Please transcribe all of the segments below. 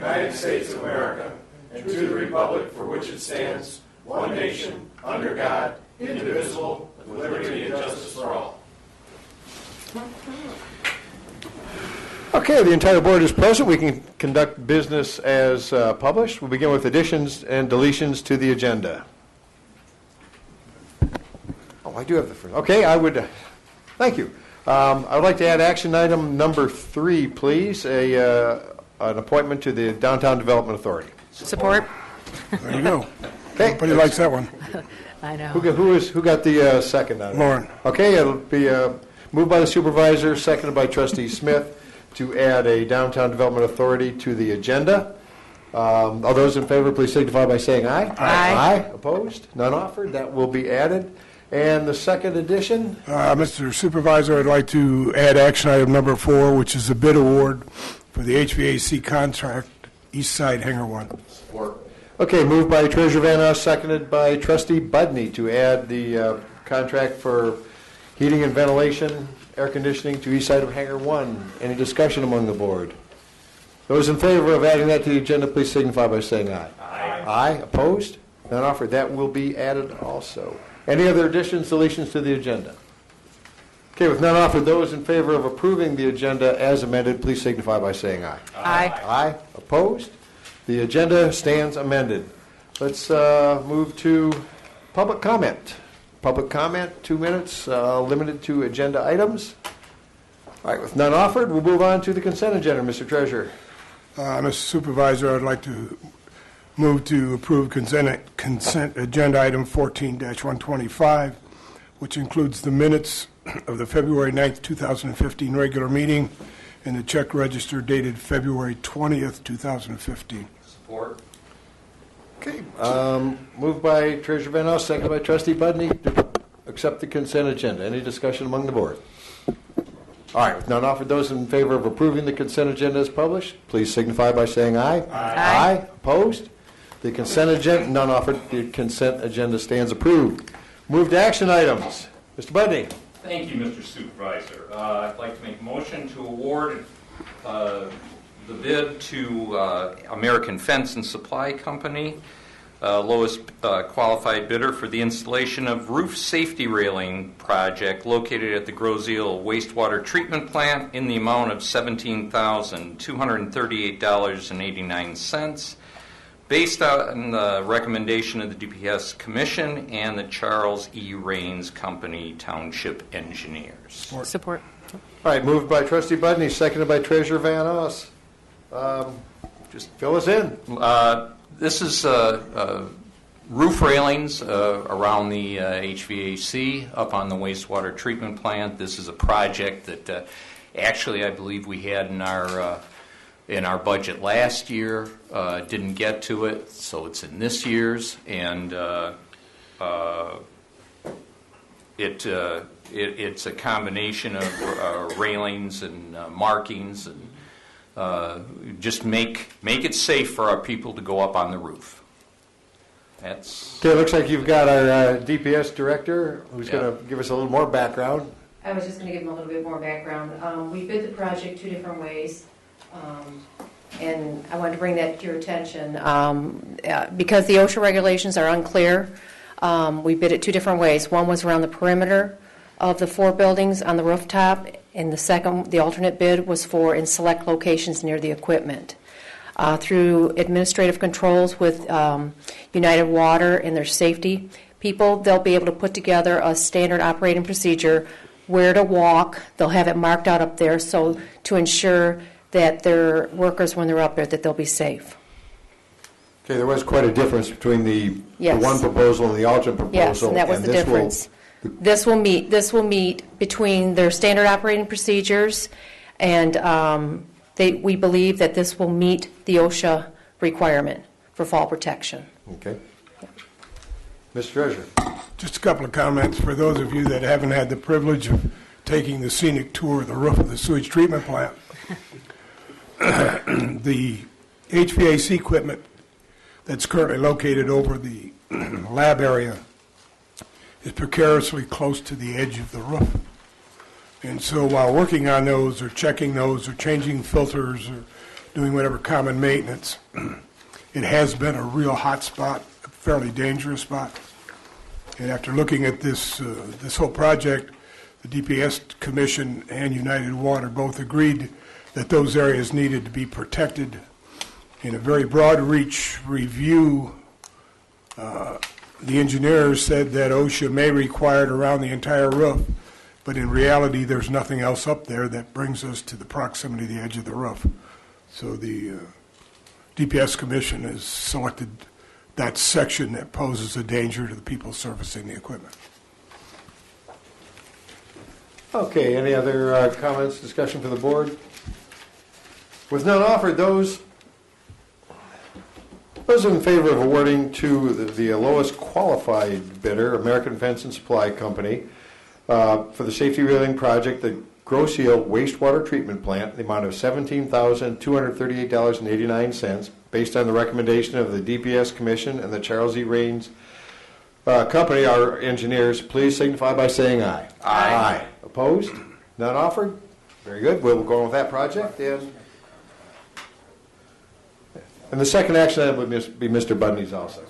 United States of America, and to the republic for which it stands, one nation, under God, indivisible, with liberty and justice for all. Okay, the entire board is present. We can conduct business as published. We'll begin with additions and deletions to the agenda. Oh, I do have the first. Okay, I would, thank you. I would like to add action item number 3, please, an appointment to the Downtown Development Authority. Support. There you go. Okay. Everybody likes that one. I know. Who got the second on it? Lauren. Okay, it'll be moved by the supervisor, seconded by trustee Smith, to add a Downtown Development Authority to the agenda. All those in favor, please signify by saying aye. Aye. Aye. Opposed? None offered. That will be added. And the second addition? Mr. Supervisor, I'd like to add action item number 4, which is a bid award for the HVAC contract, East Side Hangar 1. Support. Okay, moved by Treasurer Van Oss, seconded by trustee Budney to add the contract for heating and ventilation, air conditioning to east side of Hangar 1. Any discussion among the board? Those in favor of adding that to the agenda, please signify by saying aye. Aye. Aye. Opposed? None offered. That will be added also. Any other additions, deletions to the agenda? Okay, with none offered, those in favor of approving the agenda as amended, please signify by saying aye. Aye. Aye. Opposed? The agenda stands amended. Let's move to public comment. Public comment, 2 minutes, limited to agenda items. All right, with none offered, we'll move on to the consent agenda, Mr. Treasurer. Mr. Supervisor, I'd like to move to approve consent agenda item 14-125, which includes the minutes of the February 9th, 2015 regular meeting and the check register dated February 20th, 2015. Support. Okay, moved by Treasurer Van Oss, seconded by trustee Budney to accept the consent agenda. Any discussion among the board? All right, with none offered, those in favor of approving the consent agenda as published, please signify by saying aye. Aye. Aye. Opposed? The consent agenda, none offered, the consent agenda stands approved. Move to action items. Mr. Budney. Thank you, Mr. Supervisor. I'd like to make a motion to award the bid to American Fence and Supply Company, lowest qualified bidder for the installation of roof safety railing project located at the Groseal Wastewater Treatment Plant in the amount of $17,238.89, based on the recommendation of the DPS Commission and the Charles E. Raines Company Township Engineers. Support. All right, moved by trustee Budney, seconded by Treasurer Van Oss. Just fill us in. This is roof railings around the HVAC up on the wastewater treatment plant. This is a project that actually I believe we had in our budget last year. Didn't get to it, so it's in this year's, and it's a combination of railings and markings and just make it safe for our people to go up on the roof. That's Okay, it looks like you've got our DPS director who's going to give us a little more background. I was just going to give them a little bit more background. We bid the project 2 different ways, and I wanted to bring that to your attention. Because the OSHA regulations are unclear, we bid it 2 different ways. One was around the perimeter of the 4 buildings on the rooftop, and the alternate bid was for in select locations near the equipment. Through administrative controls with United Water and their safety people, they'll be able to put together a standard operating procedure where to walk. They'll have it marked out up there so to ensure that their workers, when they're up there, that they'll be safe. Okay, there was quite a difference between the Yes. one proposal and the alternate proposal. Yes, and that was the difference. This will meet between their standard operating procedures, and we believe that this will meet the OSHA requirement for fall protection. Okay. Mr. Treasurer. Just a couple of comments for those of you that haven't had the privilege of taking the scenic tour of the roof of the sewage treatment plant. The HVAC equipment that's currently located over the lab area is precariously close to the edge of the roof. And so while working on those or checking those or changing filters or doing whatever common maintenance. It has been a real hot spot, a fairly dangerous spot. And after looking at this whole project, the DPS Commission and United Water both agreed that those areas needed to be protected. In a very broad reach review, the engineers said that OSHA may require it around the entire roof, but in reality, there's nothing else up there that brings us to the proximity of the edge of the roof. So the DPS Commission has selected that section that poses a danger to the people servicing the equipment. Okay, any other comments, discussion for the board? With none offered, those in favor of awarding to the lowest qualified bidder, American Fence and Supply Company, for the safety railing project, the Grosse Ile wastewater treatment plant, the amount of $17,238.89, based on the recommendation of the DPS Commission and the Charles E. Raines Company, our engineers, please signify by saying aye. Aye. Opposed? None offered? Very good. We'll go on with that project. And the second action item would be Mr. Budney's also.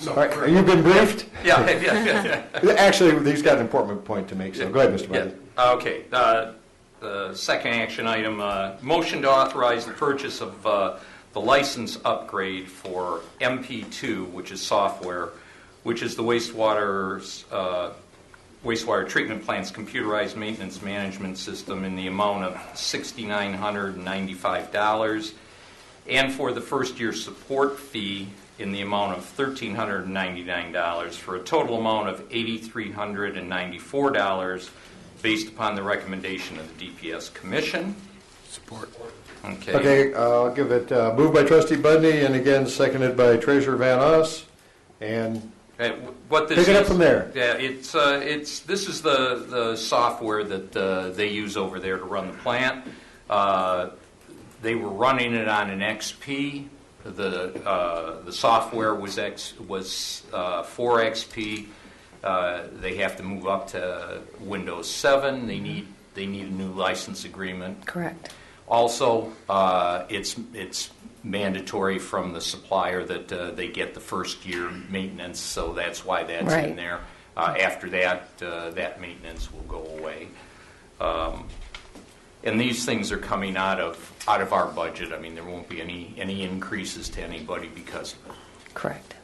All right, you've been briefed? Yeah. Actually, he's got an important point to make, so go ahead, Mr. Budney. Okay. The second action item, motion to authorize the purchase of the license upgrade for MP2, which is software, which is the wastewater treatment plant's computerized maintenance management system, in the amount of $6,995, and for the first year support fee in the amount of $1,399, for a total amount of $8,394, based upon the recommendation of the DPS Commission. Support. Okay, I'll give it, moved by Trustee Budney, and again seconded by Treasurer Van Us, and what this pick it up is, from there. Yeah, this is the software that they use over there to run the plant. They were running it on an XP. The software was for XP. They have to move up to Windows 7. They need a new license agreement. Correct. Also, it's mandatory from the supplier that they get the first year maintenance, so that's why that's Right. in there. After that, that maintenance will go away. And these things are coming out of our budget. I mean, there won't be any increases to anybody because of it. Correct.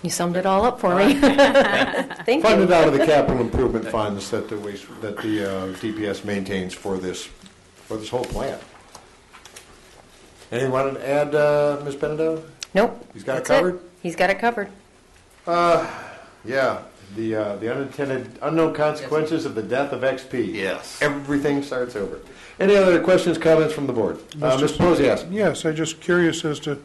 You summed it all up for me. Thank Funded you. out of the capital improvement funds that the DPS maintains for this whole plant. Anyone to add, Ms. Benedetto? Nope. He's got it that's covered? He's got it covered. Yeah, the unintended, unknown consequences of the death of XP. Yes. Everything starts over. Any other questions, comments from the board? Mr. Posey, Yes, I'm just curious as to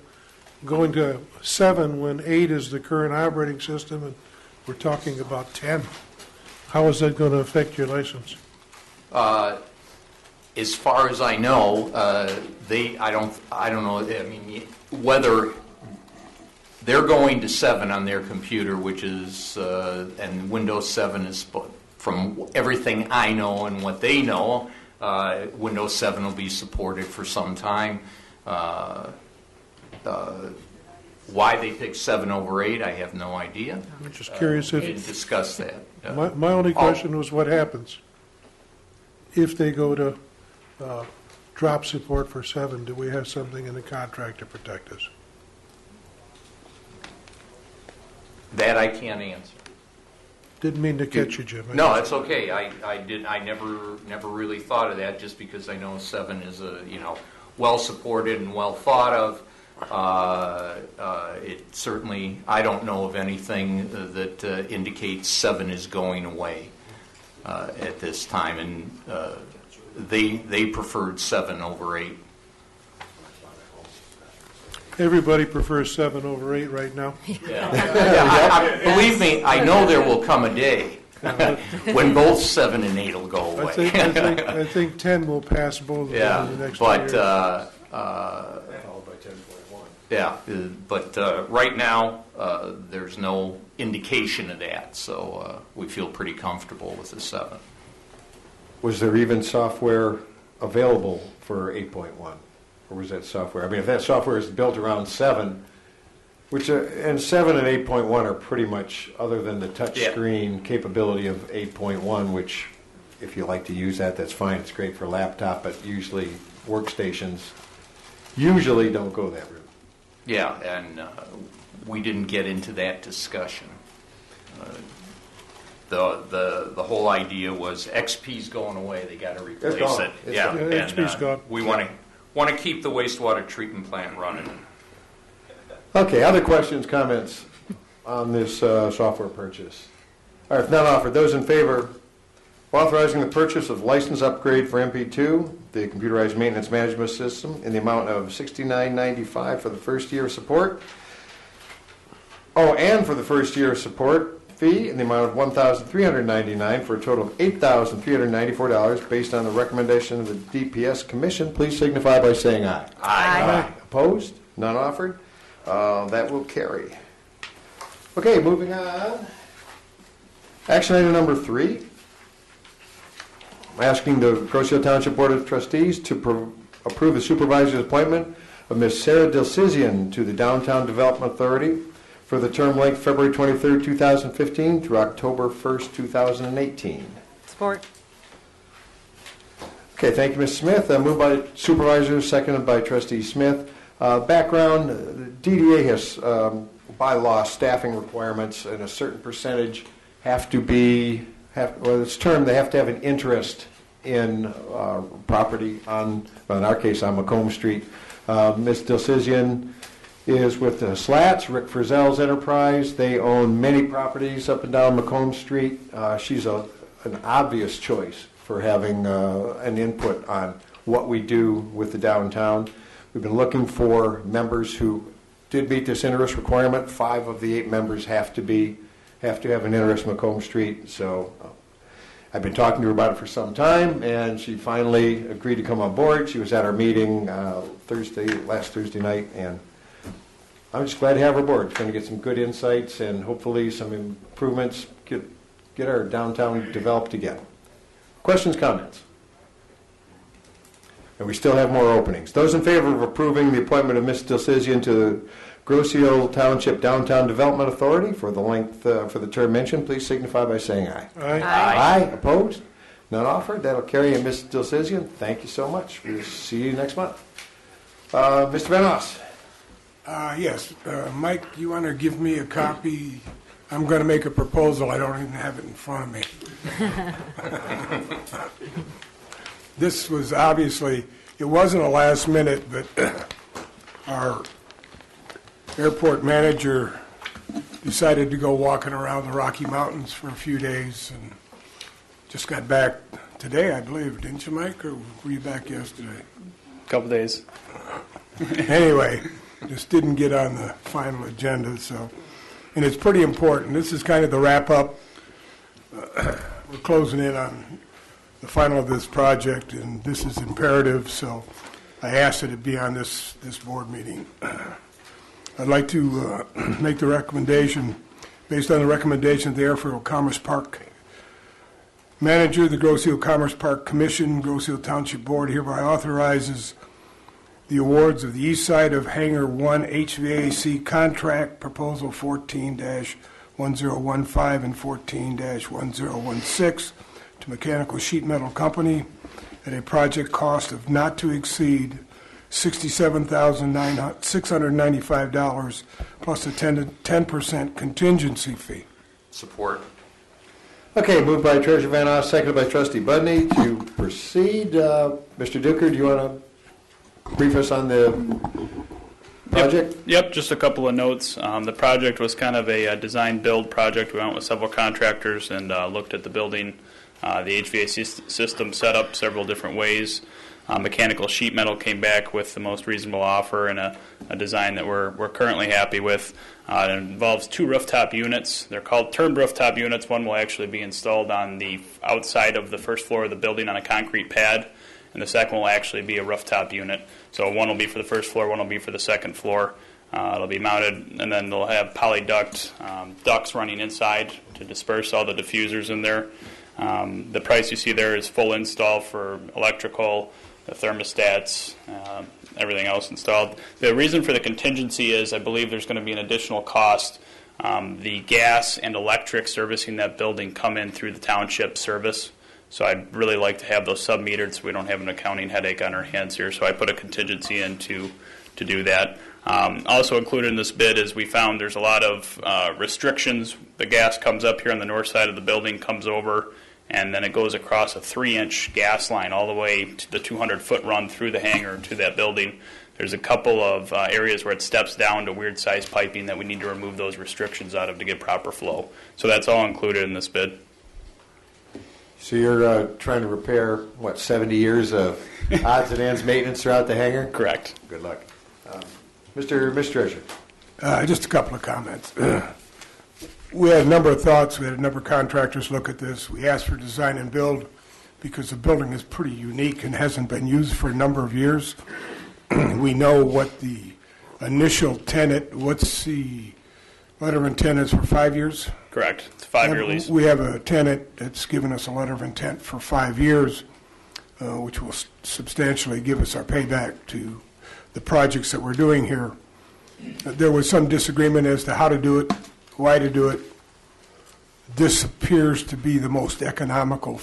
going to 7 when 8 is the current operating system and we're talking about 10. How is that going to affect your license? As far as I know, I don't know. I mean, whether they're going to 7 on their computer, which is and Windows 7 is, from everything I know and what they know, Windows 7 will be supported for some time. Why they picked 7 over 8, I have no idea. I'm just curious We if didn't discuss that. my only question was what happens if they go to drop support for 7. Do we have something in the contract to protect us? That I can't answer. Didn't mean to catch you, Jim. No, it's okay. I never really thought of that, just because I know 7 is well supported and well thought of. It certainly, I don't know of anything that indicates 7 is going away at this time, and they preferred 7 over 8. Everybody prefers 7 over 8 right now. Believe me, I know there will come a day when both 7 and 8 will go away. I think 10 will pass both of them in the next 2 years. But followed by 10.1. Yeah, but right now, there's no indication of that, so we feel pretty comfortable with the 7. Was there even software available for 8.1? Or was that software? I mean, if that software is built around 7, which and 7 and 8.1 are pretty much, other than the touch screen capability of 8.1, which if you like to use that, that's fine. It's great for a laptop, but usually workstations usually don't go that route. Yeah, and we didn't get into that discussion. The whole idea was XP's going away. They got to replace it. Yeah, XP's gone. We want to keep the wastewater treatment plant running. Okay, other questions, comments on this software purchase? All right, if none offered, those in favor authorizing the purchase of license upgrade for MP2, the computerized maintenance management system, in the amount of $69.95 for the first year of support. Oh, and for the first year of support fee in the amount of $1,399 for a total of $8,394 based on the recommendation of the DPS Commission. Please signify by saying aye. Aye. Opposed? None offered? That will carry. Okay, moving on. Action item number 3. I'm asking the Grosse Township Board of Trustees to approve the supervisor's appointment of Ms. Sarah Dilsizian to the Downtown Development Authority for the term length February 23rd, 2015 through October 1st, 2018. Support. Okay, thank you, Ms. Smith. Moved by Supervisor, seconded by Trustee Smith. Background, the DDA has, by law, staffing requirements, and a certain percentage have to be, it's termed, they have to have an interest in property on, well, in our case, on Macomb Street. Ms. Dilsizian is with the Slats, Rick Frizzell's enterprise. They own many properties up and down Macomb Street. She's an obvious choice for having an input on what we do with the downtown. We've been looking for members who did meet this interest requirement. 5 of the 8 members have to have an interest in Macomb Street. So I've been talking to her about it for some time, and she finally agreed to come on board. She was at our meeting last Thursday night, and I'm just glad to have her aboard. It's going to get some good insights and hopefully some improvements, get our downtown developed again. Questions, comments? And we still have more openings. Those in favor of approving the appointment of Ms. Dilsizian to the Grosse Township Downtown Development Authority for the length for the term mentioned, please signify by saying aye. Aye. Aye. Opposed? None offered. That'll carry. And Ms. Dilsizian, thank you so much. We'll see you next month. Mr. Van Oss. Yes. Mike, you want to give me a copy? I'm going to make a proposal. I don't even have it in front of me. This was obviously, it wasn't a last minute, but our airport manager decided to go walking around the Rocky Mountains for a few days and just got back today, I believe. Didn't you, Mike, or were you back yesterday? Couple days. Anyway, just didn't get on the final agenda, so, and it's pretty important. This is kind of the wrap-up. We're closing in on the final of this project, and this is imperative, so I asked that it be on this board meeting. I'd like to make the recommendation, based on the recommendation of the Airfield Commerce Park Manager, the Grosse Ile Commerce Park Commission, Grosse Ile Township Board hereby authorizes the awards of the east side of Hangar 1 HVAC contract, proposal 14-1015 and 14-1016 to Mechanical Sheet Metal Company at a project cost of not to exceed $67,695 plus a 10% contingency fee. Support. Okay, moved by Treasurer Van Oss, seconded by Trustee Budney to proceed. Mr. Duker, do you want to brief us on the project? Yep, just a couple of notes. The project was kind of a design-build project. We went with several contractors and looked at the building, the HVAC system set up several different ways. Mechanical Sheet Metal came back with the most reasonable offer and a design that we're currently happy with. It involves 2 rooftop units. They're called turned rooftop units. One will actually be installed on the outside of the first floor of the building on a concrete pad, and the second will actually be a rooftop unit. So one will be for the first floor, one will be for the second floor. It'll be mounted, and then they'll have polyduct ducts running inside to disperse all the diffusers in there. The price you see there is full install for electrical, the thermostats, everything else installed. The reason for the contingency is I believe there's going to be an additional cost. The gas and electric servicing that building come in through the township service. So I'd really like to have those sub-metered so we don't have an accounting headache on our hands here. So I put a contingency in to do that. Also included in this bid is we found there's a lot of restrictions. The gas comes up here on the north side of the building, comes over, and then it goes across a 3-inch gas line all the way to the 200-foot run through the hangar to that building. There's a couple of areas where it steps down to weird-sized piping that we need to remove those restrictions out of to get proper flow. So that's all included in this bid. So you're trying to repair, 70 years of odds and ends maintenance throughout the hangar? Correct. Good luck. Mr. Treasurer. Just a couple of comments. We had a number of thoughts. We had a number of contractors look at this. We asked for design and build because the building is pretty unique and hasn't been used for a number of years. We know what the initial tenant, what's the letter of intent is for 5 years? Correct. It's a 5-year lease. We have a tenant that's given us a letter of intent for 5 years, which will substantially give us our payback to the projects that we're doing here. There was some disagreement as to how to do it, why to do it. This appears to be the most economical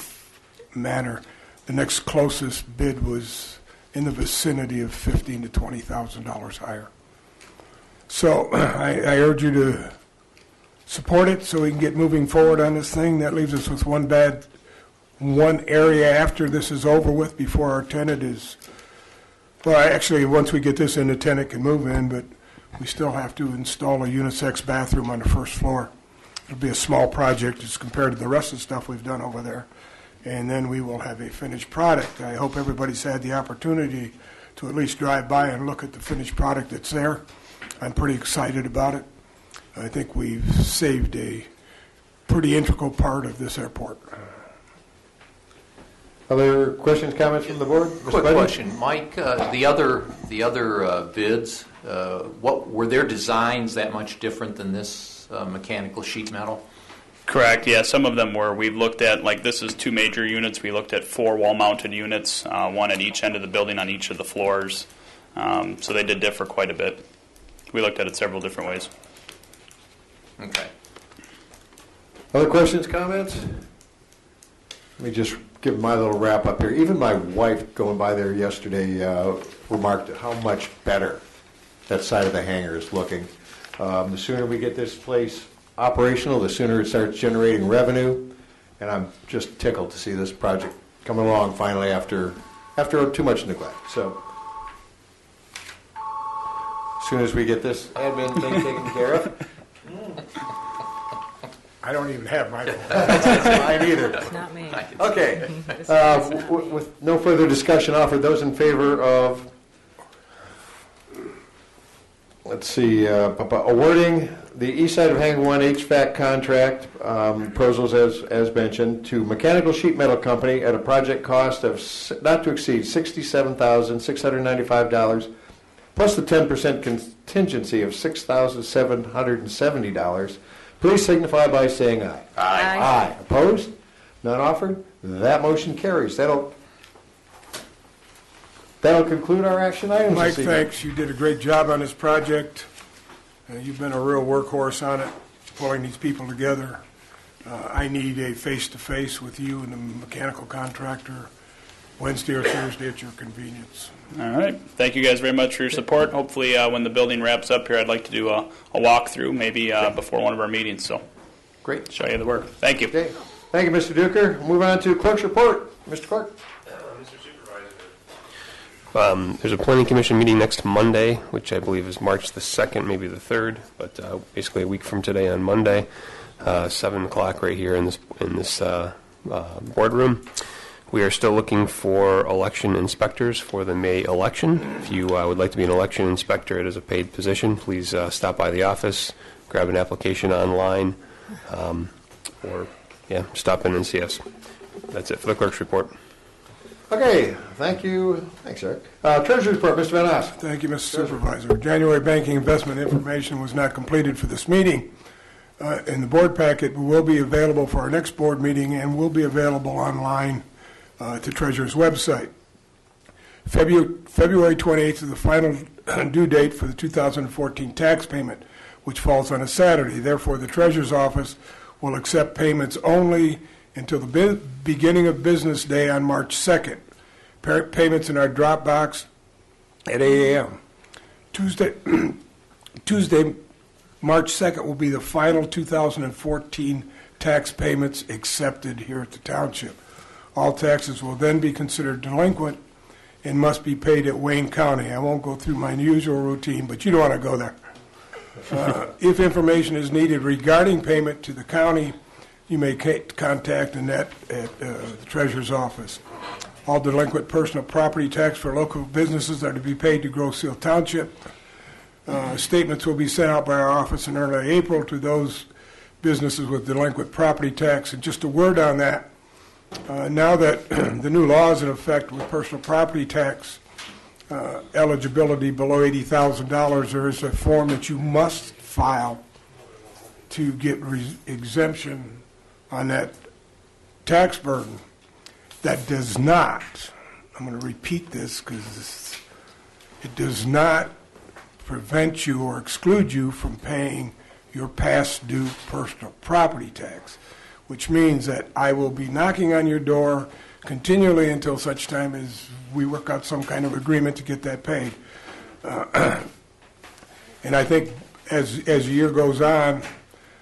manner. The next closest bid was in the vicinity of $15,000 to $20,000 higher. So I urge you to support it so we can get moving forward on this thing. That leaves us with one area after this is over with before our tenant is, well, actually, once we get this in, the tenant can move in, but we still have to install a unisex bathroom on the first floor. It'll be a small project as compared to the rest of the stuff we've done over there. And then we will have a finished product. I hope everybody's had the opportunity to at least drive by and look at the finished product that's there. I'm pretty excited about it. I think we've saved a pretty integral part of this airport. Other questions, comments from the board? Mr. Quick Buddy? question, Mike. The other bids, what were their designs that much different than this mechanical sheet metal? Correct, yeah, some of them were. We've looked at, like, this is 2 major units. We looked at 4 wall-mounted units, one at each end of the building on each of the floors. So they did differ quite a bit. We looked at it several different ways. Okay. Other questions, comments? Let me just give my little wrap up here. Even my wife going by there yesterday remarked how much better that side of the hangar is looking. The sooner we get this place operational, the sooner it starts generating revenue, and I'm just tickled to see this project coming along finally after too much neglect. So as soon as we get this admin thing taken care of. I don't even have my Mine either. Not me. Okay. With no further discussion offered, those in favor of, let's see, awarding the east side of Hangar 1 HVAC contract, proposals as mentioned, to Mechanical Sheet Metal Company at a project cost of not to exceed $67,695, plus the 10% contingency of $6,770. Please signify by saying aye. Aye. Aye. Opposed? None offered? That motion carries. That'll conclude our action items. Mike, this evening. thanks. You did a great job on this project. You've been a real workhorse on it, pulling these people together. I need a face-to-face with you and the mechanical contractor Wednesday or Thursday at your convenience. All right. Thank you guys very much for your support. Hopefully, when the building wraps up here, I'd like to do a walkthrough, maybe before one of our meetings. So, Great. show you the work. Thank you. Okay. Thank you, Mr. Duker. Move on to clerk's report. Mr. Clerk. There's a planning commission meeting next Monday, which I believe is March the 2nd, maybe the 3rd, but basically a week from today on Monday, 7 o'clock right here in this boardroom. We are still looking for election inspectors for the May election. If you would like to be an election inspector, it is a paid position. Please stop by the office, grab an application online, or stop in and see us. That's it for the clerk's report. Okay, thank you. Thanks, Eric. Treasurer's report, Mr. Van Oss. Thank you, Mr. Supervisor. January banking investment information was not completed for this meeting. In the board packet will be available for our next board meeting and will be available online to Treasurer's website. February 28th is the final due date for the 2014 tax payment, which falls on a Saturday. Therefore, the Treasurer's office will accept payments only until the beginning of business day on March 2nd. Payments in our drop box at 8 a.m. Tuesday, March 2nd will be the final 2014 tax payments accepted here at the Township. All taxes will then be considered delinquent and must be paid at Wayne County. I won't go through my usual routine, but you don't want to go there. If information is needed regarding payment to the county, you may contact Annette at the Treasurer's office. All delinquent personal property tax for local businesses are to be paid to Grove Seal Township. Statements will be sent out by our office in early April to those businesses with delinquent property tax. And just a word on that, now that the new law is in effect with personal property tax eligibility below $80,000, there is a form that you must file to get exemption on that tax burden. That does not, I'm going to repeat this because it does not prevent you or exclude you from paying your past due personal property tax, which means that I will be knocking on your door continually until such time as we work out some kind of agreement to get that paid. And I think as the year goes on,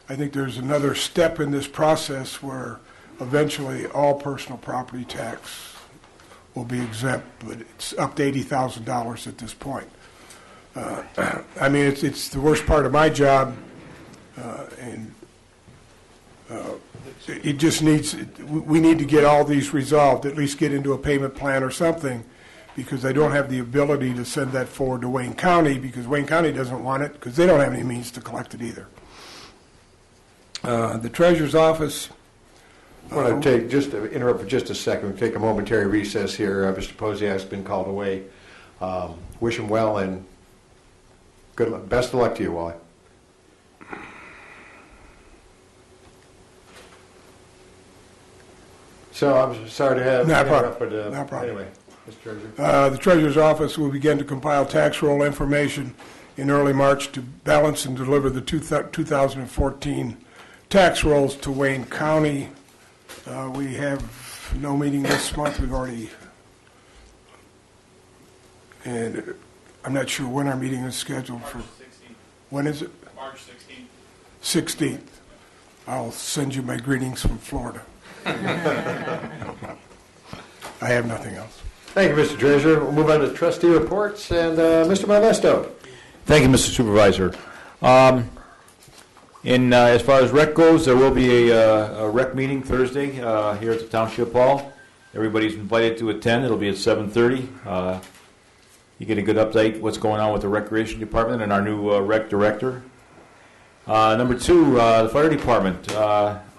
I think there's another step in this process where eventually all personal property tax will be exempt, but it's up to $80,000 at this point. I mean, it's the worst part of my job, and it just needs, we need to get all these resolved, at least get into a payment plan or something, because I don't have the ability to send that forward to Wayne County, because Wayne County doesn't want it, because they don't have any means to collect it either. The Treasurer's office. I want to just to interrupt for just a second. We'll take a momentary recess here. Mr. Posiak's been called away. Wish him well and good luck. Best of luck to you, Wally. So I'm sorry to have interrupt, but no problem. Anyway, Mr. Treasurer. The Treasurer's office will begin to compile tax roll information in early March to balance and deliver the 2014 tax rolls to Wayne County. We have no meeting this month. We've already, and I'm not sure when our meeting is scheduled for. March 16th. When is it? March 16th. 16th. I'll send you my greetings from Florida. I have nothing else. Thank you, Mr. Treasurer. We'll move on to trustee reports, and Mr. Modesto. Thank you, Mr. Supervisor. As far as rec goes, there will be a rec meeting Thursday here at the Township Hall. Everybody's invited to attend. It'll be at 7:30. You get a good update what's going on with the Recreation Department and our new rec director. Number two, the Fire Department.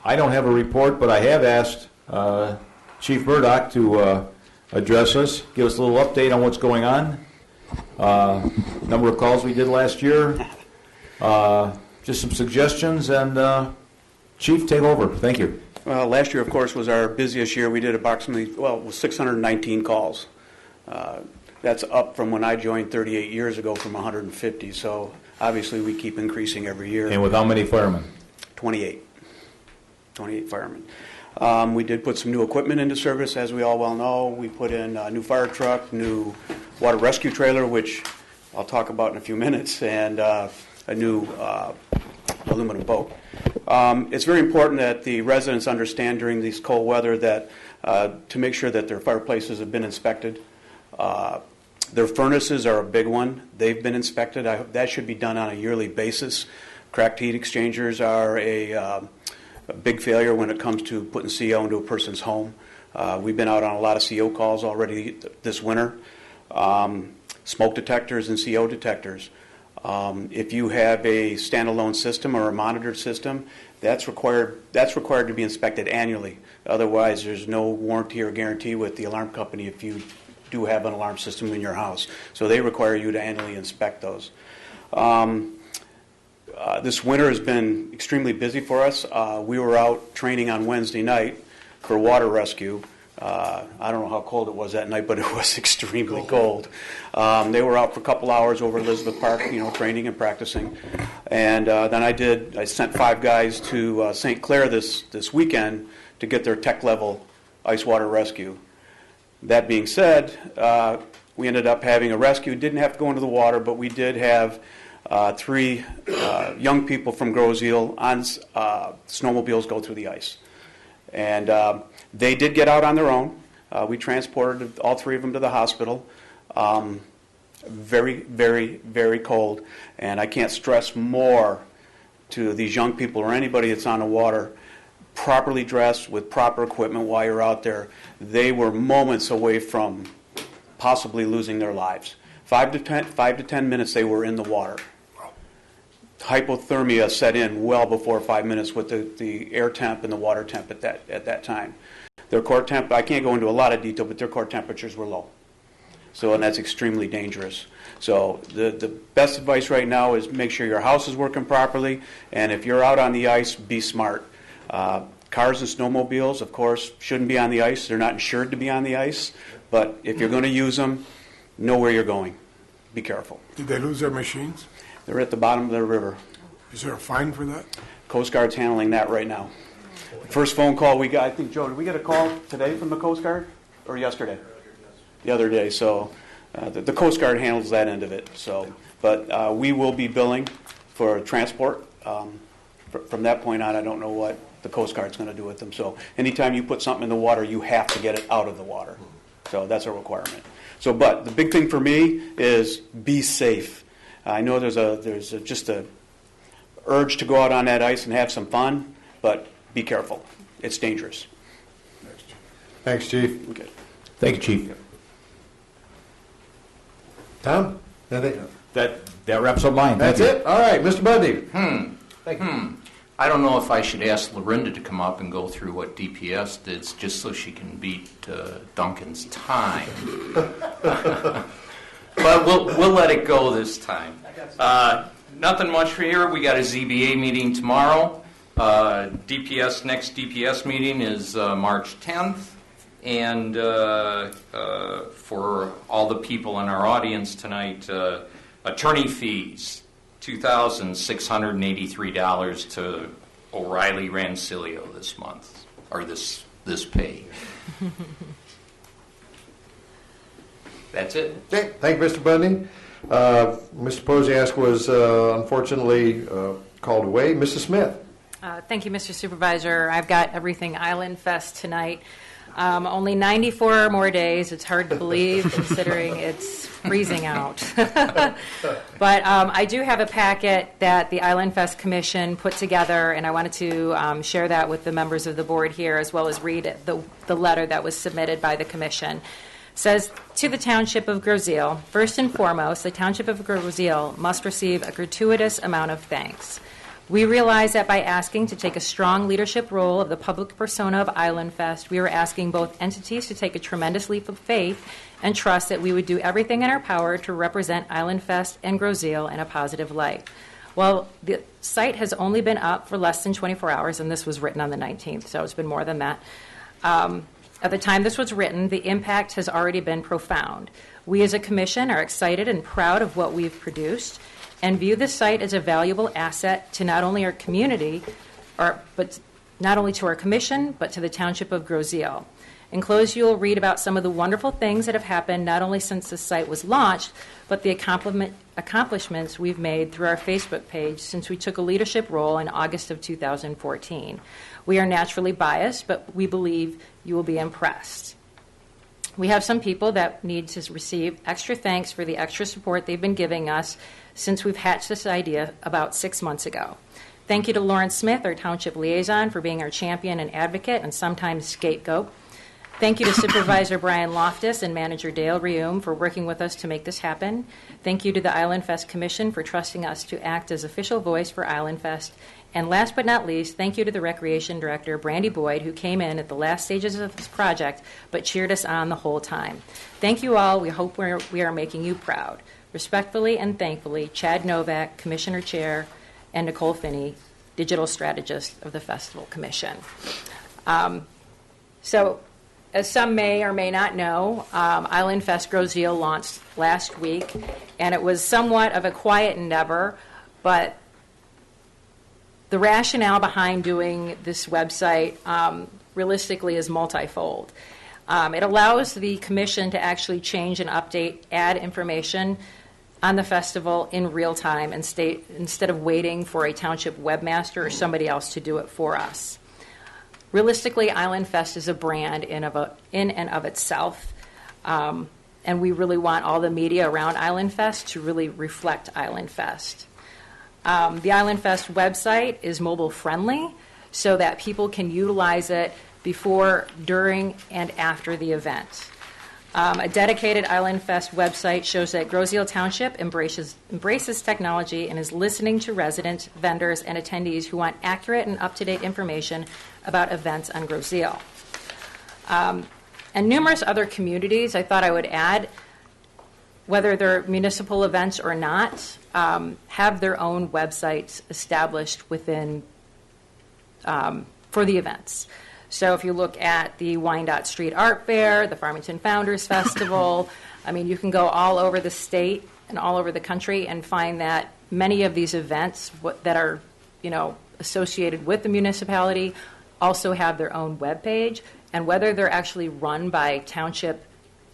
I don't have a report, but I have asked Chief Murdoch to address us, give us a little update on what's going on. Number of calls we did last year. Just some suggestions, and Chief, take over. Thank you. Well, last year, of course, was our busiest year. We did approximately, it was 619 calls. That's up from when I joined 38 years ago from 150. So obviously we keep increasing every year. And with how many firemen? 28 firemen. We did put some new equipment into service, as we all well know. We put in a new fire truck, new water rescue trailer, which I'll talk about in a few minutes, and a new aluminum boat. It's very important that the residents understand during this cold weather that to make sure that their fireplaces have been inspected. Their furnaces are a big one. They've been inspected. That should be done on a yearly basis. Cracked heat exchangers are a big failure when it comes to putting CO into a person's home. We've been out on a lot of CO calls already this winter. Smoke detectors and CO detectors. If you have a standalone system or a monitored system, that's required to be inspected annually. Otherwise, there's no warranty or guarantee with the alarm company if you do have an alarm system in your house. So they require you to annually inspect those. This winter has been extremely busy for us. We were out training on Wednesday night for water rescue. I don't know how cold it was that night, but it was extremely cold. They were out for a couple hours over Elizabeth Park, training and practicing. And then I sent 5 guys to St. Clair this weekend to get their tech level ice water rescue. That being said, we ended up having a rescue. Didn't have to go into the water, but we did have 3 young people from Groseal on snowmobiles go through the ice. And they did get out on their own. We transported all 3 of them to the hospital. Very, very, very cold. And I can't stress more to these young people or anybody that's on the water, properly dressed with proper equipment while you're out there. They were moments away from possibly losing their lives. 5 to 10 minutes they were in the water. Hypothermia set in well before 5 minutes with the air temp and the water temp at that time. Their core temp, I can't go into a lot of detail, but their core temperatures were low. And that's extremely dangerous. So the best advice right now is make sure your house is working properly, and if you're out on the ice, be smart. Cars and snowmobiles, of course, shouldn't be on the ice. They're not insured to be on the ice, but if you're going to use them, know where you're going. Be careful. Did they lose their machines? They're at the bottom of the river. Is there a fine for that? Coast Guard's handling that right now. First phone call we got, I think, Joe, did we get a call today from the Coast Guard? Or yesterday? The other day. So the Coast Guard handles that end of it. But we will be billing for transport. From that point on, I don't know what the Coast Guard's going to do with them. So anytime you put something in the water, you have to get it out of the water. So that's a requirement. But the big thing for me is be safe. I know there's just a urge to go out on that ice and have some fun, but be careful. It's dangerous. Thanks, Chief. Okay. Thank you, Chief. Tom? Anything? That wraps up mine. That's Thank you. it? All right, Mr. Bundy. Thank you. I don't know if I should ask Lorinda to come up and go through what DPS did just so she can beat Duncan's time. But we'll let it go this time. Nothing much for here. We got a ZBA meeting tomorrow. Next DPS meeting is March 10th. And for all the people in our audience tonight, attorney fees, $2,683 to O'Reilly Rancilio this month, or this pay. That's it. Okay, thank you, Mr. Bundy. Mr. Posiask was unfortunately called away. Mrs. Smith. Thank you, Mr. Supervisor. I've got everything Island Fest tonight. Only 94 more days. It's hard to believe considering it's freezing out. But I do have a packet that the Island Fest Commission put together, and I wanted to share that with the members of the board here, as well as read the letter that was submitted by the commission. It says, to the Township of Groseal, first and foremost, the Township of Groseal must receive a gratuitous amount of thanks. We realize that by asking to take a strong leadership role of the public persona of Island Fest, we are asking both entities to take a tremendous leap of faith and trust that we would do everything in our power to represent Island Fest and Groseal in a positive light. Well, the site has only been up for less than 24 hours, and this was written on the 19th, so it's been more than that. At the time this was written, the impact has already been profound. We as a commission are excited and proud of what we've produced and view this site as a valuable asset to not only our community, but not only to our commission, but to the Township of Groseal. Enclosed, you will read about some of the wonderful things that have happened not only since the site was launched, but the accomplishments we've made through our Facebook page since we took a leadership role in August of 2014. We are naturally biased, but we believe you will be impressed. We have some people that need to receive extra thanks for the extra support they've been giving us since we've hatched this idea about 6 months ago. Thank you to Lauren Smith, our township liaison, for being our champion and advocate and sometimes scapegoat. Thank you to Supervisor Brian Loftus and Manager Dale Reum for working with us to make this happen. Thank you to the Island Fest Commission for trusting us to act as official voice for Island Fest. And last but not least, thank you to the Recreation Director, Brandy Boyd, who came in at the last stages of this project but cheered us on the whole time. Thank you all. We hope we are making you proud. Respectfully and thankfully, Chad Novak, Commissioner Chair, and Nicole Finney, Digital Strategist of the Festival Commission. So, as some may or may not know, Island Fest Groseal launched last week, and it was somewhat of a quiet endeavor, but the rationale behind doing this website realistically is multifold. It allows the commission to actually change and update, add information on the festival in real time instead of waiting for a township webmaster or somebody else to do it for us. Realistically, Island Fest is a brand in and of itself, and we really want all the media around Island Fest to really reflect Island Fest. The Island Fest website is mobile friendly so that people can utilize it before, during, and after the event. A dedicated Island Fest website shows that Groseal Township embraces technology and is listening to residents, vendors, and attendees who want accurate and up-to-date information about events on Groseal. And numerous other communities, I thought I would add, whether they're municipal events or not, have their own websites established within for the events. So if you look at the Wyandotte Street Art Fair, the Farmington Founders Festival, I mean, you can go all over the state and all over the country and find that many of these events that are, associated with the municipality also have their own webpage, and whether they're actually run by township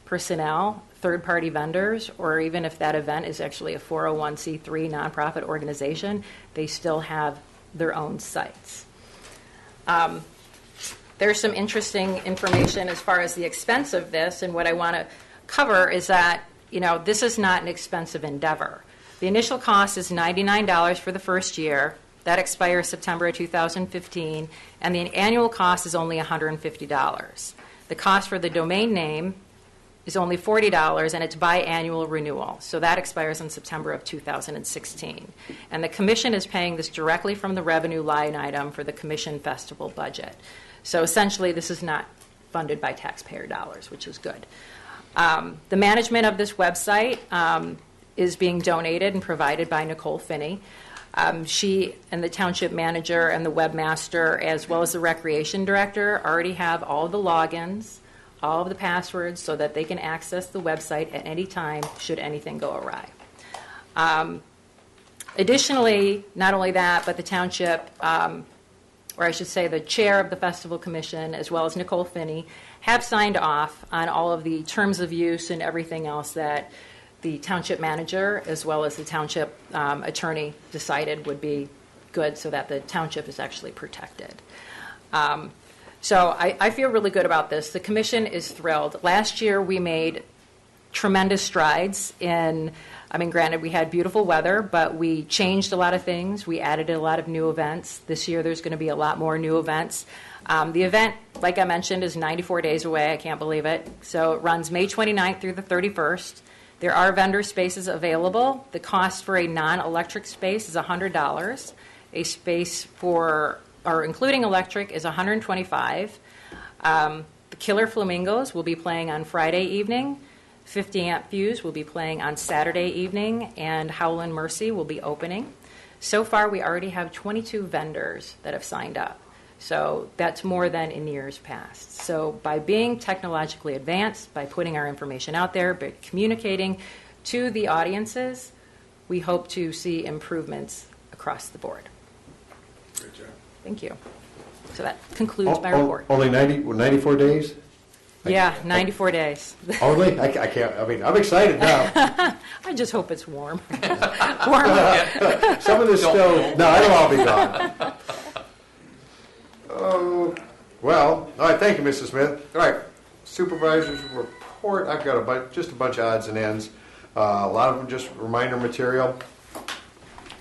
personnel, third-party vendors, or even if that event is actually a 401c3 nonprofit organization, they still have their own sites. There's some interesting information as far as the expense of this, and what I want to cover is that, this is not an expensive endeavor. The initial cost is $99 for the first year. That expires September of 2015, and the annual cost is only $150. The cost for the domain name is only $40, and it's biannual renewal. So that expires in September of 2016. And the commission is paying this directly from the revenue line item for the commission festival budget. So essentially, this is not funded by taxpayer dollars, which is good. The management of this website is being donated and provided by Nicole Finney. She and the township manager and the webmaster, as well as the recreation director, already have all of the logins, all of the passwords, so that they can access the website at any time should anything go awry. Additionally, not only that, but the township, or I should say the chair of the Festival Commission, as well as Nicole Finney, have signed off on all of the terms of use and everything else that the township manager, as well as the township attorney, decided would be good so that the township is actually protected. So I feel really good about this. The commission is thrilled. Last year we made tremendous strides in, granted we had beautiful weather, but we changed a lot of things. We added a lot of new events. This year there's going to be a lot more new events. The event, like I mentioned, is 94 days away. I can't believe it. So it runs May 29th through the 31st. There are vendor spaces available. The cost for a non-electric space is $100. A space including electric is $125. The Killer Flamingos will be playing on Friday evening. 50 Amp Fuse will be playing on Saturday evening, and Howlin' Mercy will be opening. So far, we already have 22 vendors that have signed up. So that's more than in years past. So by being technologically advanced, by putting our information out there, by communicating to the audiences, we hope to see improvements across the board. Great job. Thank you. So that concludes my report. Only 94 days? Yeah, 94 days. Only? I can't, I'm excited now. I just hope it's warm. Some of this still, no, it'll all be gone. Oh, well, all right, thank you, Mrs. Smith. All right, supervisor's report, I've got just a bunch of odds and ends. A lot of them just reminder material.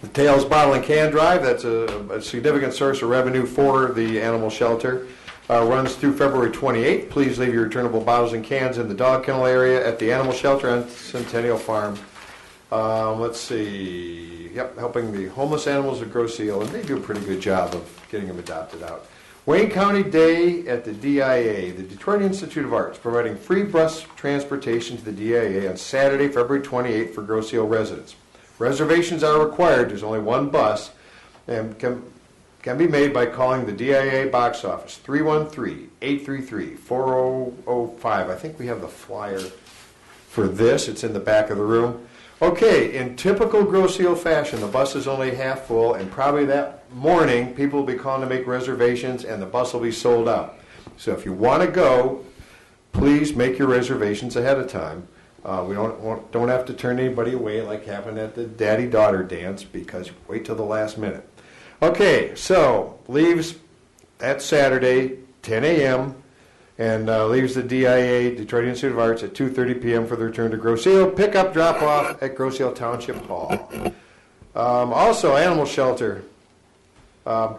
The Tails Bottle and Can Drive, that's a significant source of revenue for the animal shelter. runs through February 28th. Please leave your returnable bottles and cans in the dog kennel area at the animal shelter on Centennial Farm. Let's see. Yep, helping the homeless animals of Grosse Ile, and they do a pretty good job of getting them adopted out. Wayne County Day at the DIA, the Detroit Institute of Arts, providing free bus transportation to the DIA on Saturday, February 28th for Grosse Ile residents. Reservations are required. There's only one bus, and can be made by calling the DIA box office, 313-833-4005. I think we have the flyer for this. It's in the back of the room. Okay, in typical Grosse Ile fashion, the bus is only half full, and probably that morning people will be calling to make reservations, and the bus will be sold out. So if you want to go, please make your reservations ahead of time. We don't have to turn anybody away like happened at the daddy-daughter dance, because wait till the last minute. Okay, so leaves that Saturday, 10 a.m., and leaves the DIA, Detroit Institute of Arts, at 2:30 p.m. for the return to Grosse Ile. Pick up, drop off at Grosse Ile Township Hall. Also, animal shelter.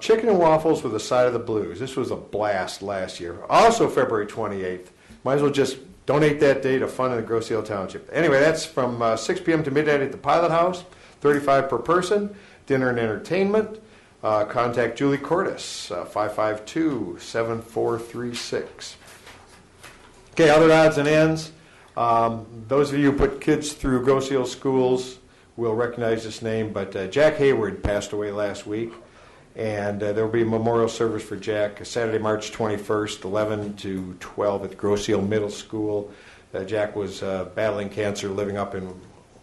Chicken and waffles with a side of the blues. This was a blast last year. Also February 28th. Might as well just donate that day to fun in the Grosse Ile Township. Anyway, that's from 6 p.m. to midnight at the Pilot House, $35 per person. Dinner and entertainment. Contact Julie Cordes, 552-7436. Okay, other odds and ends. Those of you who put kids through Grosse Ile schools will recognize this name, but Jack Hayward passed away last week, and there will be a memorial service for Jack Saturday, March 21st, 11 to 12 at Grosse Ile Middle School. Jack was battling cancer, living up in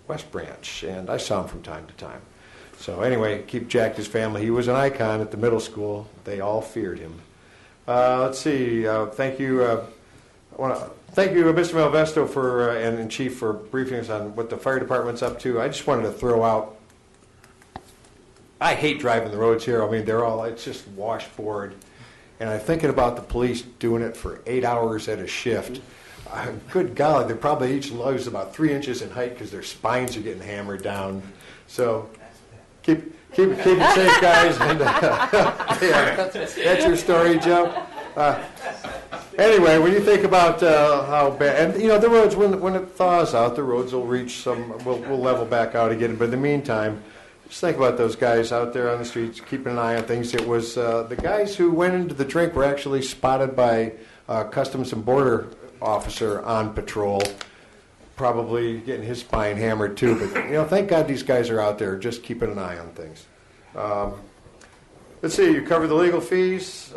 West Branch, and I saw him from time to time. So anyway, keep Jack, his family. He was an icon at the middle school. They all feared him. Let's see. Thank you. I want to thank you, Mr. Malvesto, and Chief, for briefing us on what the fire department's up to. I just wanted to throw out, I hate driving the roads here. I mean, it's just washboard. And I'm thinking about the police doing it for 8 hours at a shift. Good golly, they probably each lose about 3 inches in height because their spines are getting hammered down. So keep it safe, guys. And, yeah, that's your story, Joe. Anyway, when you think about how bad, and the roads, when it thaws out, the roads will reach will level back out again. But in the meantime, just think about those guys out there on the streets keeping an eye on things. It was the guys who went into the drink were actually spotted by a Customs and Border officer on patrol, probably getting his spine hammered too. But thank God these guys are out there just keeping an eye on things. Let's see, you covered the legal fees.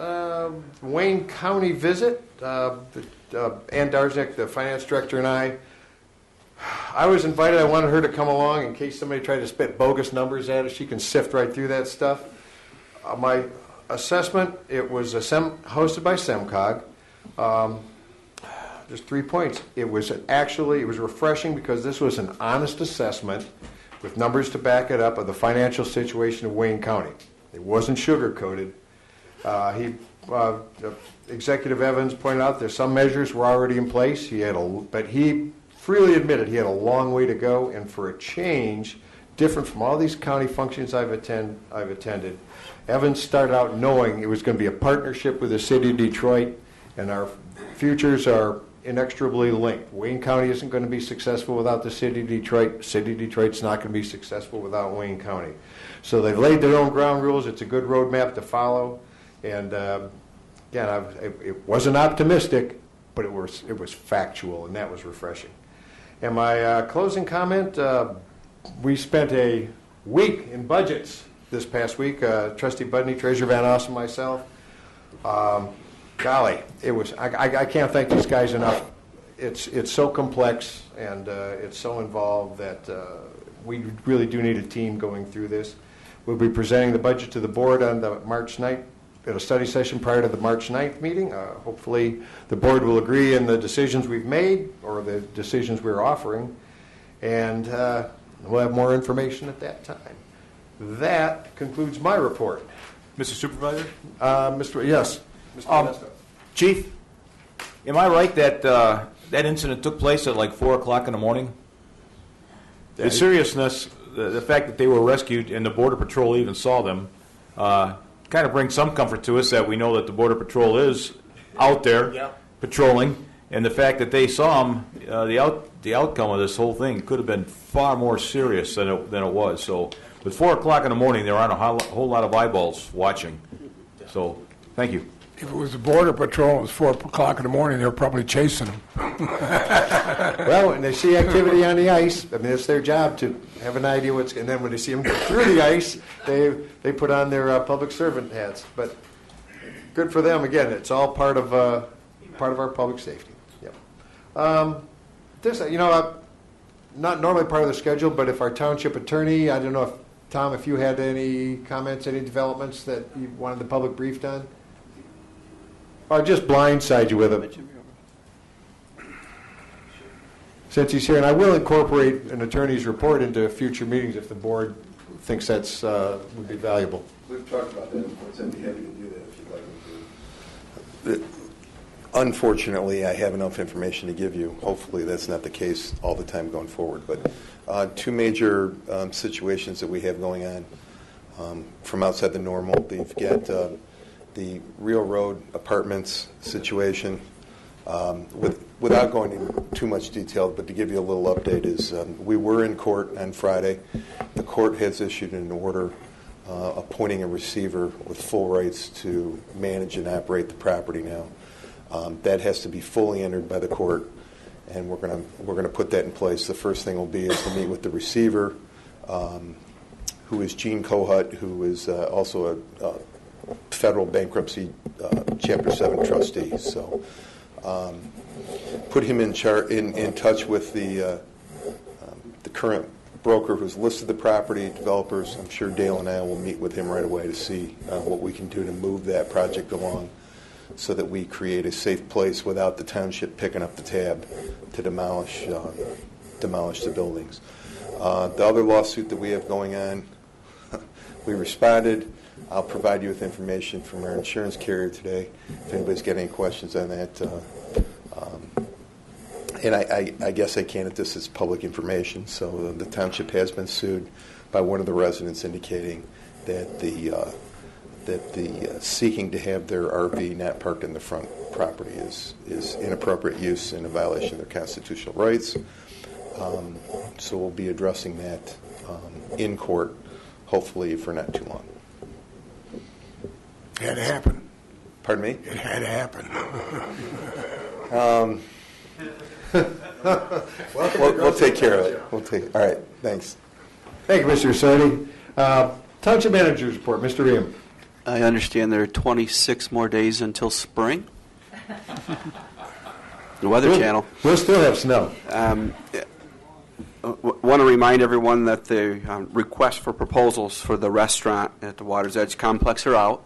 Wayne County visit. Ann Darznik, the finance director, and I was invited. I wanted her to come along in case somebody tried to spit bogus numbers at us. She can sift right through that stuff. My assessment, it was hosted by SEMCOG. There's 3 points. It was refreshing because this was an honest assessment with numbers to back it up of the financial situation of Wayne County. It wasn't sugar-coated. Executive Evans pointed out there's some measures were already in place. But he freely admitted he had a long way to go, and for a change, different from all these county functions I've attended, Evans started out knowing it was going to be a partnership with the city of Detroit, and our futures are inextricably linked. Wayne County isn't going to be successful without the city of Detroit. City of Detroit's not going to be successful without Wayne County. So they've laid their own ground rules. It's a good roadmap to follow. And again, it wasn't optimistic, but it was factual, and that was refreshing. And my closing comment, we spent a week in budgets this past week. Trustee Budney, Treasurer Van Oss, and myself. Golly, I can't thank these guys enough. It's so complex and it's so involved that we really do need a team going through this. We'll be presenting the budget to the board on the March 9th, at a study session prior to the March 9th meeting. Hopefully the board will agree in the decisions we've made or the decisions we're offering, and we'll have more information at that time. That concludes my report. Mr. Supervisor? Yes. Chief, am I right that that incident took place at like 4 o'clock in the morning? The seriousness, the fact that they were rescued and the Border Patrol even saw them, kind of brings some comfort to us that we know that the Border Patrol is out there patrolling, and the fact that they saw him, the outcome of this whole thing could have been far more serious than it was. So, with 4 o'clock in the morning, there aren't a whole lot of eyeballs watching. So, thank you. If it was the Border Patrol, it was 4 o'clock in the morning, they were probably chasing them. Well, and they see activity on the ice. I mean, it's their job to have an idea what's. And then when they see them go through the ice, they put on their public servant hats. But good for them. Again, it's all part of our public safety. Yep. This, not normally part of the schedule, but if our township attorney, I don't know if Tom, if you had any comments, any developments that you wanted the public briefed on, or just blindside you with them. Since he's here, and I will incorporate an attorney's report into future meetings if the board thinks that's would be valuable. We've talked about that. I'd be happy to do that if you'd like me to. Unfortunately, I have enough information to give you. Hopefully, that's not the case all the time going forward. But 2 major situations that we have going on from outside the normal. They've got the Real Road Apartments situation. Without going into too much detail, but to give you a little update, is we were in court on Friday. The court has issued an order appointing a receiver with full rights to manage and operate the property now. That has to be fully entered by the court, and we're going to put that in place. The first thing will be is to meet with the receiver, who is Gene Kohut, who is also a federal bankruptcy Chapter 7 trustee. So put him in touch with the current broker who's listed the property, developers. I'm sure Dale and I will meet with him right away to see what we can do to move that project along so that we create a safe place without the township picking up the tab to demolish the buildings. The other lawsuit that we have going on, we responded. I'll provide you with information from our insurance carrier today if anybody's got any questions on that. And I guess I can't, this is public information. So the township has been sued by one of the residents indicating that the seeking to have their RV not parked in the front property is inappropriate use and a violation of their constitutional rights. So we'll be addressing that in court, hopefully for not too long. It had to happen. Pardon me? It had to happen. We'll take care of it. All right, thanks. Thank you, Mr. Sardi. Township Manager's Report, Mr. Ream. I understand there are 26 more days until spring. The Weather Channel. We'll still have snow. Want to remind everyone that the requests for proposals for the restaurant at the Water's Edge complex are out.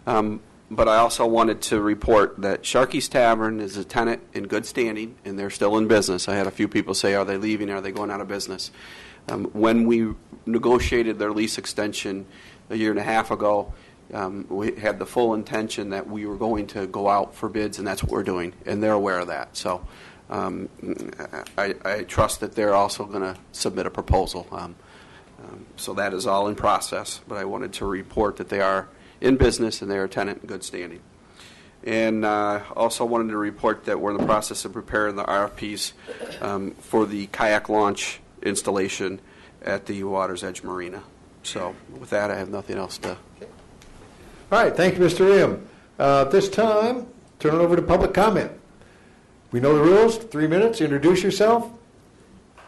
But I also wanted to report that Sharky's Tavern is a tenant in good standing, and they're still in business. I had a few people say, are they leaving? Are they going out of business? When we negotiated their lease extension a year and a half ago, we had the full intention that we were going to go out for bids, and that's what we're doing, and they're aware of that. So I trust that they're also going to submit a proposal. So that is all in process, but I wanted to report that they are in business and they are a tenant in good standing. And also wanted to report that we're in the process of preparing the RFPs for the kayak launch installation at the Water's Edge Marina. So with that, I have nothing else to... All right, thank you, Mr. Ream. At this time, turn it over to public comment. We know the rules. 3 minutes, introduce yourself.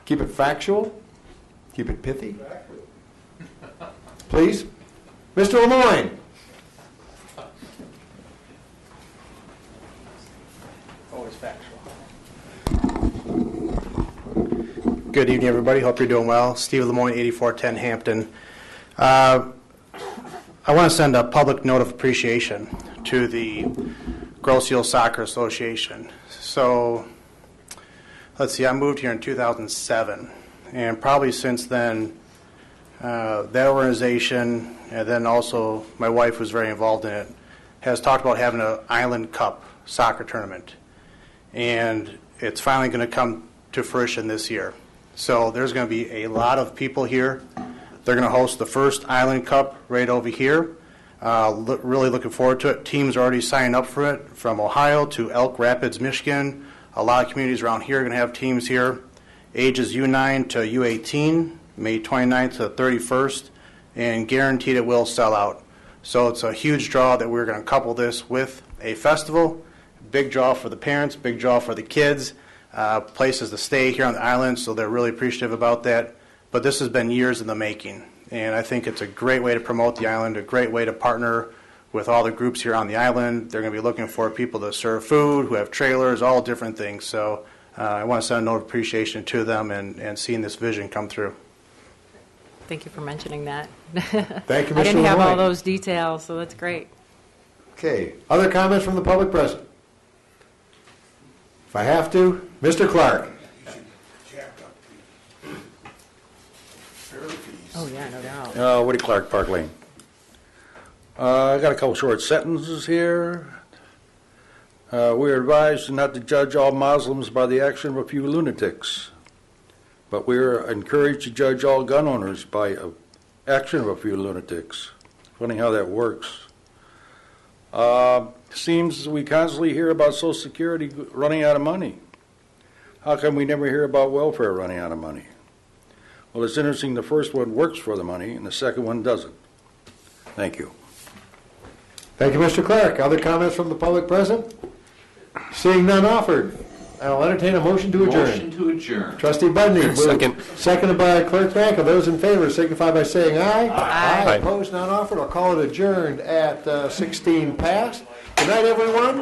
Keep it factual. Keep it pithy. Please. Mr. Lemoyne. Always factual. Good evening, everybody. Hope you're doing well. Steve Lemoyne, 8410 Hampton. I want to send a public note of appreciation to the Grosse Ile Soccer Association. So, let's see, I moved here in 2007, and probably since then, that organization, and then also my wife was very involved in it, has talked about having an Island Cup soccer tournament. And it's finally going to come to fruition this year. So there's going to be a lot of people here. They're going to host the first Island Cup right over here. Really looking forward to it. Teams are already signing up for it, from Ohio to Elk Rapids, Michigan. A lot of communities around here are going to have teams here. Ages U9 to U18, May 29th to 31st, and guaranteed it will sell out. So it's a huge draw that we're going to couple this with a festival. Big draw for the parents, big draw for the kids, places to stay here on the island, so they're really appreciative about that. But this has been years in the making, and I think it's a great way to promote the island, a great way to partner with all the groups here on the island. They're going to be looking for people to serve food, who have trailers, all different things. So I want to send a note of appreciation to them and seeing this vision come through. Thank you for mentioning that. Thank you, Mr. I didn't have all Lemoyne. those details, so that's great. Okay, other comments from the public present? If I have to, Mr. Clark. Oh, yeah, no doubt. Woody Clark, Park Lane. I got a couple short sentences here. We are advised not to judge all Muslims by the action of a few lunatics, but we are encouraged to judge all gun owners by the action of a few lunatics. Funny how that works. Seems we constantly hear about Social Security running out of money. How come we never hear about welfare running out of money? Well, it's interesting, the first one works for the money and the second one doesn't. Thank you. Thank you, Mr. Clark. Other comments from the public present? Seeing none offered, I'll entertain a motion to adjourn. Motion to adjourn. Trustee Budney, moved. Second. Seconded by Clerk Back. Those in favor signify by saying aye. Aye. Opposed, none offered. I'll call it adjourned at 16 past. Good night, everyone.